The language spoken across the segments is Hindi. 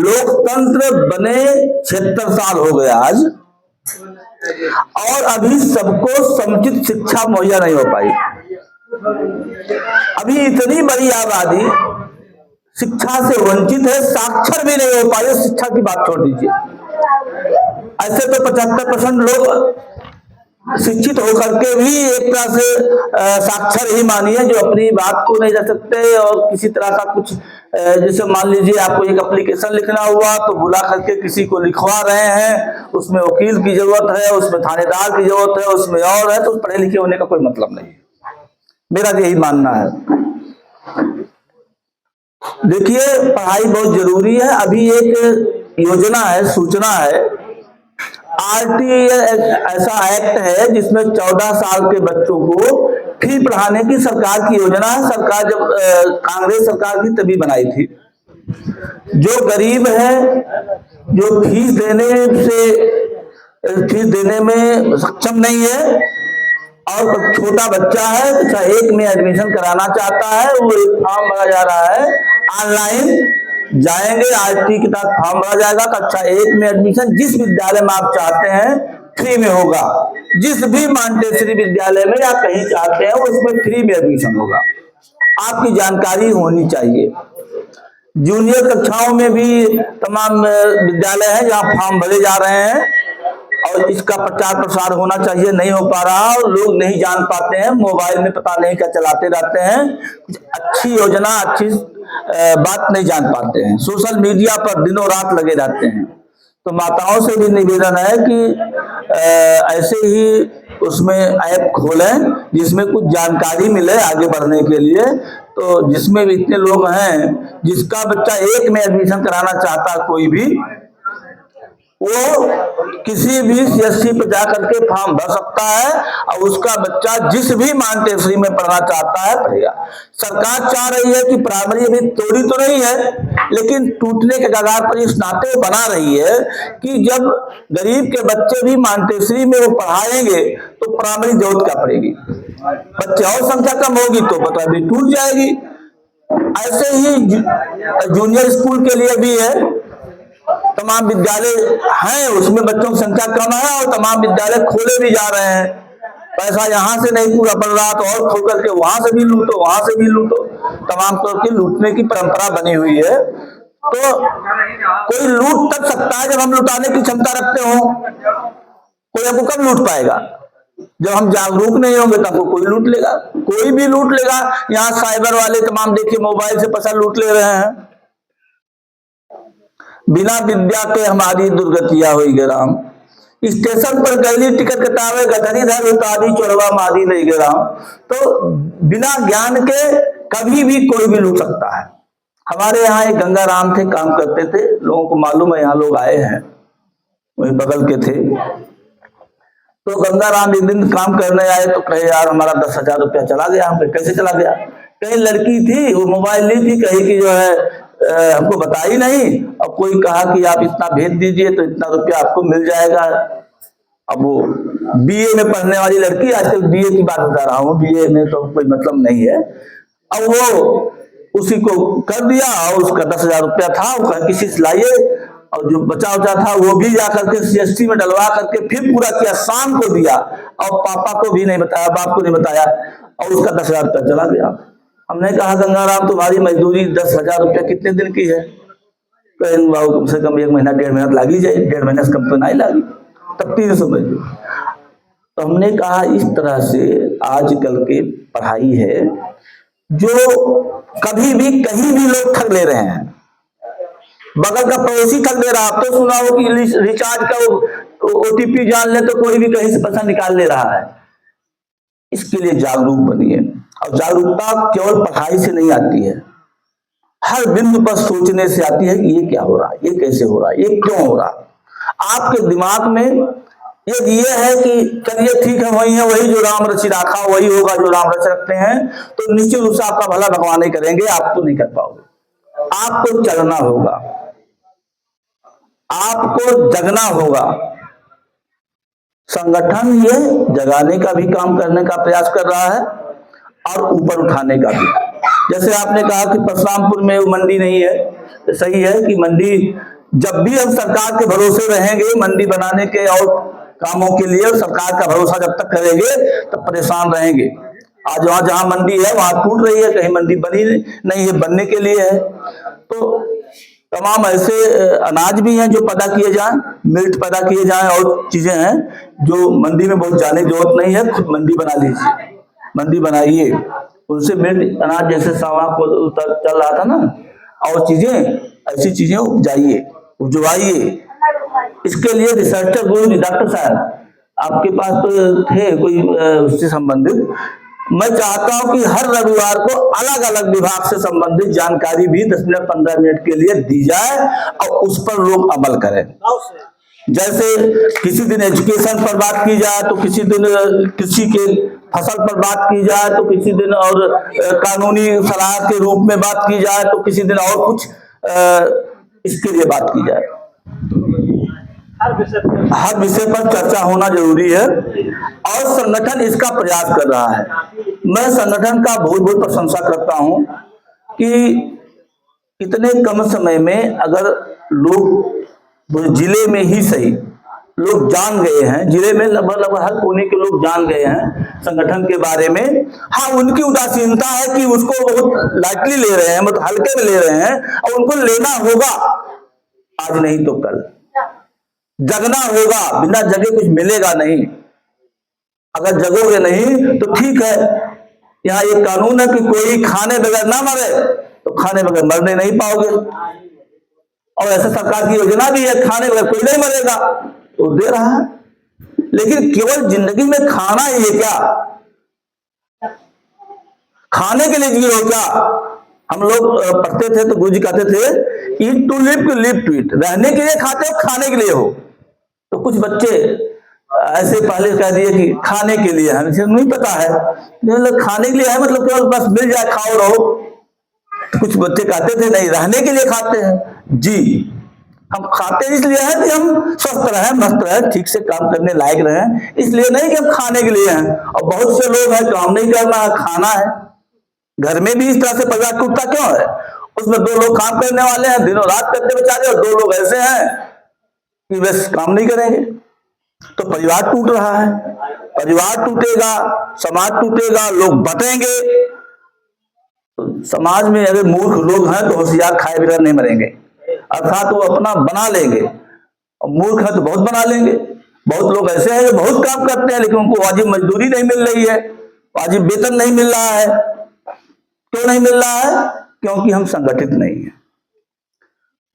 लोकतंत्र बने 76 साल हो गए आज, और अभी सबको समुचित शिक्षा मुहैया नहीं हो पाई। अभी इतनी बड़ी आबादी शिक्षा से वंचित है, साक्षर भी नहीं हो पाए, शिक्षा की बात छोड़ दीजिए। ऐसे तो 75% लोग शिक्षित होकर के भी एक तरह से साक्षर ही मानिए, जो अपनी बात को नहीं रख सकते और किसी तरह का कुछ, जैसे मान लीजिए आपको एक एप्लीकेशन लिखना हुआ तो बुला करके किसी को लिखवा रहे हैं, उसमें वकील की जरूरत है, उसमें थानेदार की जरूरत है, उसमें और है, तो पढ़े लिखे होने का कोई मतलब नहीं। मेरा यही मानना है। देखिए, पढ़ाई बहुत जरूरी है। अभी एक योजना है, सूचना है, आरटीई ऐसा एक्ट है जिसमें 14 साल के बच्चों को फ्री पढ़ाने की सरकार की योजना है। सरकार जब कांग्रेस सरकार की तभी बनाई थी। जो गरीब है, जो फीस देने में सक्षम नहीं है और छोटा बच्चा है, कक्षा 1 में एडमिशन कराना चाहता है, वो एक फॉर्म भरा जा रहा है, ऑनलाइन जाएंगे, आरटी के तहत फॉर्म भरा जाएगा, कक्षा 1 में एडमिशन जिस विद्यालय में आप चाहते हैं फ्री में होगा। जिस भी मॉन्टेसरी विद्यालय में आप कहीं चाहते हैं उसमें फ्री में एडमिशन होगा। आपकी जानकारी होनी चाहिए। जूनियर कक्षाओं में भी तमाम विद्यालय हैं जहां फॉर्म भरे जा रहे हैं और इसका प्रचार प्रसार होना चाहिए, नहीं हो पा रहा और लोग नहीं जान पाते हैं, मोबाइल में पता नहीं क्या चलाते रहते हैं, कुछ अच्छी योजना, अच्छी बात नहीं जान पाते हैं, सोशल मीडिया पर दिनों रात लगे रहते हैं। तो माताओं से भी निवेदन है कि ऐसे ही उसमें ऐप खोलें जिसमें कुछ जानकारी मिले आगे बढ़ने के लिए। तो जिसमें भी इतने लोग हैं, जिसका बच्चा 1 में एडमिशन कराना चाहता है कोई भी, वो किसी भी सीएससी पे जाकर के फॉर्म भर सकता है और उसका बच्चा जिस भी मॉन्टेसरी में पढ़ना चाहता है पढ़ेगा। सरकार चाह रही है कि प्राइमरी अभी तोड़ी तो नहीं है, लेकिन टूटने के कगार पर इस नाते बना रही है कि जब गरीब के बच्चे भी मॉन्टेसरी में वो पढ़ाएंगे तो प्राइमरी जरूरत क्या पड़ेगी, बच्चे और संख्या कम होगी तो प्राइमरी टूट जाएगी। ऐसे ही जूनियर स्कूल के लिए भी है, तमाम विद्यालय हैं उसमें बच्चों की संख्या कम है और तमाम विद्यालय खोले भी जा रहे हैं। पैसा यहाँ से नहीं पूरा पड़ रहा तो और खोल करके वहां से भी लूटो, वहां से भी लूटो, तमाम तौर की लूटने की परंपरा बनी हुई है। तो कोई लूट तक सकता है जब हम लुटाने की क्षमता रखते हो। कोई हमको कब लूट पाएगा? जब हम जागरूक नहीं होंगे तब हमको कोई लूट लेगा, कोई भी लूट लेगा। यहाँ साइबर वाले तमाम देखिए मोबाइल से पैसा लूट ले रहे हैं। बिना विद्या के हमारी दुर्गतिया हुई गे राम, स्टेशन पर गैली टिकट कटावे गधरी धर उतारी चोरवा मारी नहीं गे राम। तो बिना ज्ञान के कभी भी कोई भी लूट सकता है। हमारे यहाँ एक गंगाराम थे, काम करते थे, लोगों को मालूम है, यहाँ लोग आए हैं, वही बगल के थे। तो गंगाराम एक दिन काम करने आए तो कहे यार हमारा 10,000 रुपया चला गया। हम कैसे चला गया? कहीं लड़की थी, वो मोबाइल ली थी, कही कि जो है हमको बता ही नहीं, और कोई कहा कि आप इतना भेज दीजिए तो इतना रुपया आपको मिल जाएगा। अब वो बीए में पढ़ने वाली लड़की, आजकल बीए की बात बता रहा हूँ, बीए में तो कोई मतलब नहीं है। अब वो उसी को कर दिया और उसका 10,000 रुपया था, वो किसी से लाइए, और जो बचा उचा था वो भी जाकर के सीएसटी में डलवा करके फिर पूरा किया, शाम को दिया और पापा को भी नहीं बताया, बाप को नहीं बताया, और उसका 10,000 रुपया चला गया। हमने कहा गंगाराम तुम्हारी मजदूरी 10,000 रुपया कितने दिन की है? कहें बाबू कम से कम 1 महीना 1.5 महीना लागी जाए, 1.5 महीने से कम तो नहीं लागी, तब 300 मजदूर। तो हमने कहा इस तरह से आजकल के पढ़ाई है जो कभी भी कहीं भी लोग ठग ले रहे हैं। बगल का पड़ोसी ठग ले रहा, आप तो सुना हो कि रिचार्ज का ओटीपी जान ले तो कोई भी कहीं से पैसा निकाल ले रहा है। इसके लिए जागरूक बनिए, और जागरूकता केवल पढ़ाई से नहीं आती है, हर बिंदु पर सोचने से आती है कि ये क्या हो रहा है, ये कैसे हो रहा है, ये क्यों हो रहा है। आपके दिमाग में ये है कि चलिए ठीक है, वही है, वही जो राम रचि राखा वही होगा जो राम रच रखते हैं, तो निश्चित रूप से आपका भला भगवान नहीं करेंगे, आप तो नहीं कर पाओगे। आपको चलना होगा, आपको जगना होगा। संगठन ये जगाने का भी काम करने का प्रयास कर रहा है और ऊपर उठाने का भी। जैसे आपने कहा कि परशुरामपुर में वो मंडी नहीं है, तो सही है कि मंडी, जब भी हम सरकार के भरोसे रहेंगे मंडी बनाने के और कामों के लिए, सरकार का भरोसा जब तक करेंगे तब परेशान रहेंगे। आज वहां जहां मंडी है वहां टूट रही है, कहीं मंडी बनी नहीं है, बनने के लिए है। तो तमाम ऐसे अनाज भी हैं जो पैदा किए जाएं, मिल्ट पैदा किए जाएं, और चीजें हैं जो मंडी में बहुत जाने की जरूरत नहीं है, खुद मंडी बना लीजिए, मंडी बनाइए, उनसे मिल्ट अनाज जैसे सावा को चल रहा था ना, और चीजें ऐसी चीजें उपजाइए, उपजवाइए। इसके लिए रिसर्चर गुरु जी, डॉक्टर साहब आपके पास तो थे कोई उससे संबंधित, मैं चाहता हूं कि हर रविवार को अलग अलग विभाग से संबंधित जानकारी भी 10 मिनट 15 मिनट के लिए दी जाए और उस पर लोग अमल करें। जैसे किसी दिन एजुकेशन पर बात की जाए, तो किसी दिन कृषि के फसल पर बात की जाए, तो किसी दिन और कानूनी सलाह के रूप में बात की जाए, तो किसी दिन और कुछ इसके लिए बात की जाए। हर विषय पर चर्चा होना जरूरी है, और संगठन इसका प्रयास कर रहा है। मैं संगठन का बहुत बहुत प्रशंसा करता हूं कि इतने कम समय में अगर लोग जिले में ही सही लोग जान गए हैं, जिले में लगभग हर कोने के लोग जान गए हैं संगठन के बारे में। हाँ, उनकी उदासीनता है कि उसको बहुत लाइटली ले रहे हैं, मतलब हल्के में ले रहे हैं, और उनको लेना होगा, आज नहीं तो कल जगना होगा, बिना जगे कुछ मिलेगा नहीं। अगर जगोगे नहीं तो ठीक है, यहाँ एक कानून है कि कोई खाने बगैर ना मरे, तो खाने बगैर मरने नहीं पाओगे, और ऐसा सरकार की योजना भी है, खाने बगैर कोई नहीं मरेगा, तो दे रहा है। लेकिन केवल जिंदगी में खाना ही है क्या? खाने के लिए जियो क्या? हम लोग पढ़ते थे तो गुरुजी कहते थे eat to live, live to eat, रहने के लिए खाते हो, खाने के लिए हो। तो कुछ बच्चे ऐसे पहले कह दिए कि खाने के लिए है, नहीं पता है मतलब खाने के लिए है मतलब केवल बस मिल जाए खाओ रहो। तो कुछ बच्चे कहते थे नहीं, रहने के लिए खाते हैं। जी, हम खाते इसलिए हैं कि हम स्वस्थ रहें, मस्त रहें, ठीक से काम करने लायक रहें, इसलिए नहीं कि हम खाने के लिए हैं। और बहुत से लोग हैं काम नहीं करना है, खाना है। घर में भी इस तरह से परिवार टूटता क्यों है? उसमें 2 लोग काम करने वाले हैं, दिनों रात करते बेचारे, और 2 लोग ऐसे हैं कि बस काम नहीं करेंगे, तो परिवार टूट रहा है। परिवार टूटेगा, समाज टूटेगा, लोग बटेंगे। तो समाज में अगर मूर्ख लोग हैं तो होशियार खाए बगैर नहीं मरेंगे, अर्थात वो अपना बना लेंगे, और मूर्ख है तो बहुत बना लेंगे। बहुत लोग ऐसे हैं जो बहुत काम करते हैं लेकिन उनको वाजिब मजदूरी नहीं मिल रही है, वाजिब वेतन नहीं मिल रहा है। क्यों नहीं मिल रहा है? क्योंकि हम संगठित नहीं है।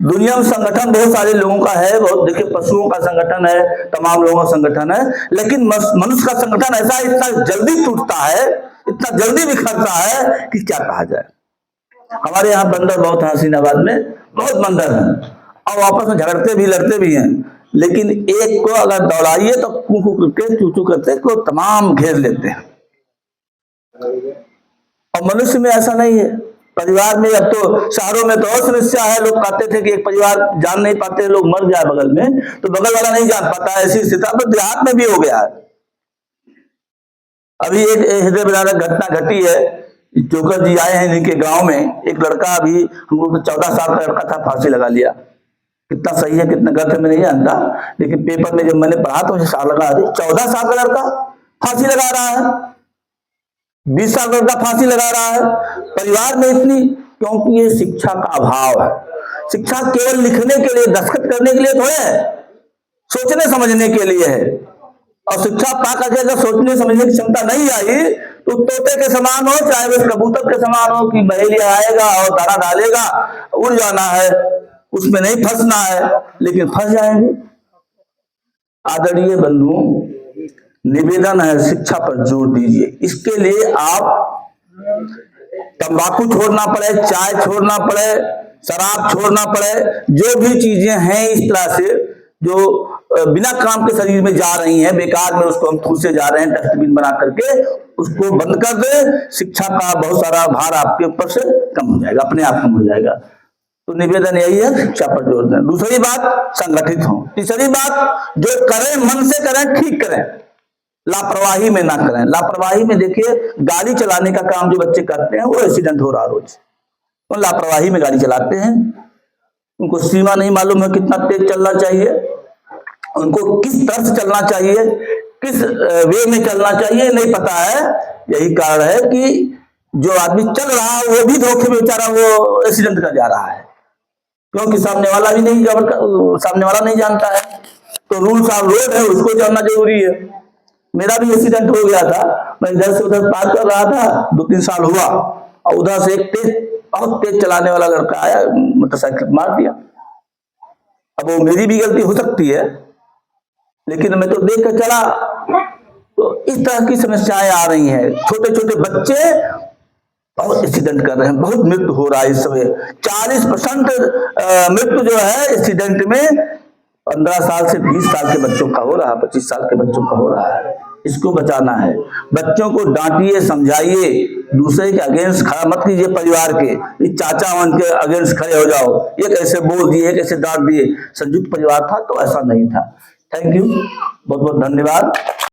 दुनिया में संगठन बहुत सारे लोगों का है, बहुत देखिए पशुओं का संगठन है, तमाम लोगों का संगठन है, लेकिन मनुष्य का संगठन ऐसा इतना जल्दी टूटता है, इतना जल्दी बिखरता है कि क्या कहा जाए। हमारे यहाँ बंदर बहुत है, हसीनाबाद में बहुत बंदर हैं, और आपस में झगड़ते भी लड़ते भी हैं, लेकिन एक को अगर दौड़ाइए तो कू करके चू करते को तमाम घेर लेते हैं। और मनुष्य में ऐसा नहीं है। परिवार में, अब तो शहरों में तो और समस्या है। लोग कहते थे कि एक परिवार जान नहीं पाते, लोग मर जाए बगल में तो बगल वाला नहीं जान पाता, ऐसी स्थिति अब देहात में भी हो गया है। अभी एक हृदय विदारक घटना घटी है, जोकर जी आए हैं इनके गांव में, एक लड़का, अभी हम लोग 14 साल का लड़का था, फांसी लगा लिया। कितना सही है कितना गलत है मैं नहीं जानता, लेकिन पेपर में जब मैंने पढ़ा तो मुझे साल लगा दी। 14 साल का लड़का फांसी लगा रहा है, 20 साल का लड़का फांसी लगा रहा है। परिवार में इतनी, क्योंकि ये शिक्षा का अभाव है। शिक्षा केवल लिखने के लिए, दस्तखत करने के लिए थोड़े है, सोचने समझने के लिए है। और शिक्षा पा करके अगर सोचने समझने की क्षमता नहीं आई तो तोते के समान हो, चाहे वो कबूतर के समान हो कि बहेलिया आएगा और दाना डालेगा, उड़ जाना है, उसमें नहीं फंसना है, लेकिन फंस जाएंगे। आदरणीय बंधुओं, निवेदन है शिक्षा पर जोर दीजिए। इसके लिए आप तंबाकू छोड़ना पड़े, चाय छोड़ना पड़े, शराब छोड़ना पड़े, जो भी चीजें हैं इस तरह से जो बिना काम के शरीर में जा रही हैं, बेकार में उसको हम ठूसे जा रहे हैं, डस्टबिन बना करके उसको बंद कर दे। शिक्षा का बहुत सारा भार आपके ऊपर से कम हो जाएगा, अपने आप कम हो जाएगा। तो निवेदन यही है, शिक्षा पर जोर दें। दूसरी बात, संगठित हों। तीसरी बात, जो करें मन से करें, ठीक करें। लापरवाही में ना करें। लापरवाही में देखिए गाड़ी चलाने का काम जो बच्चे करते हैं वो एक्सीडेंट हो रहा रोज, तो लापरवाही में गाड़ी चलाते हैं। उनको सीमा नहीं मालूम है कितना तेज चलना चाहिए, उनको किस तरह से चलना चाहिए, किस वे में चलना चाहिए नहीं पता है। यही कारण है कि जो आदमी चल रहा है वो भी धोखे में बेचारा वो एक्सीडेंट कर जा रहा है, क्योंकि सामने वाला नहीं जानता है। तो रूल्स ऑफ रोड है उसको जानना जरूरी है। मेरा भी एक्सीडेंट हो गया था, मैं इधर से उधर पार कर रहा था, 2-3 साल हुआ, और उधर से एक बहुत तेज चलाने वाला लड़का आया, मोटरसाइकिल मार दिया। अब वो मेरी भी गलती हो सकती है, लेकिन मैं तो देख कर चला। तो इस तरह की समस्याएं आ रही हैं। छोटे छोटे बच्चे बहुत एक्सीडेंट कर रहे हैं, बहुत मृत्यु हो रहा है इस समय। 40% मृत्यु जो है एक्सीडेंट में 15 साल से 20 साल के बच्चों का हो रहा है, 25 साल के बच्चों का हो रहा है। इसको बचाना है। बच्चों को डांटिए, समझाइए, दूसरे के अगेंस्ट खड़ा मत कीजिए। परिवार के चाचा उनके अगेंस्ट खड़े हो जाओ, ये कैसे बोल दिए, कैसे डांट दिए। संयुक्त परिवार था तो ऐसा नहीं था। थैंक यू, बहुत बहुत धन्यवाद।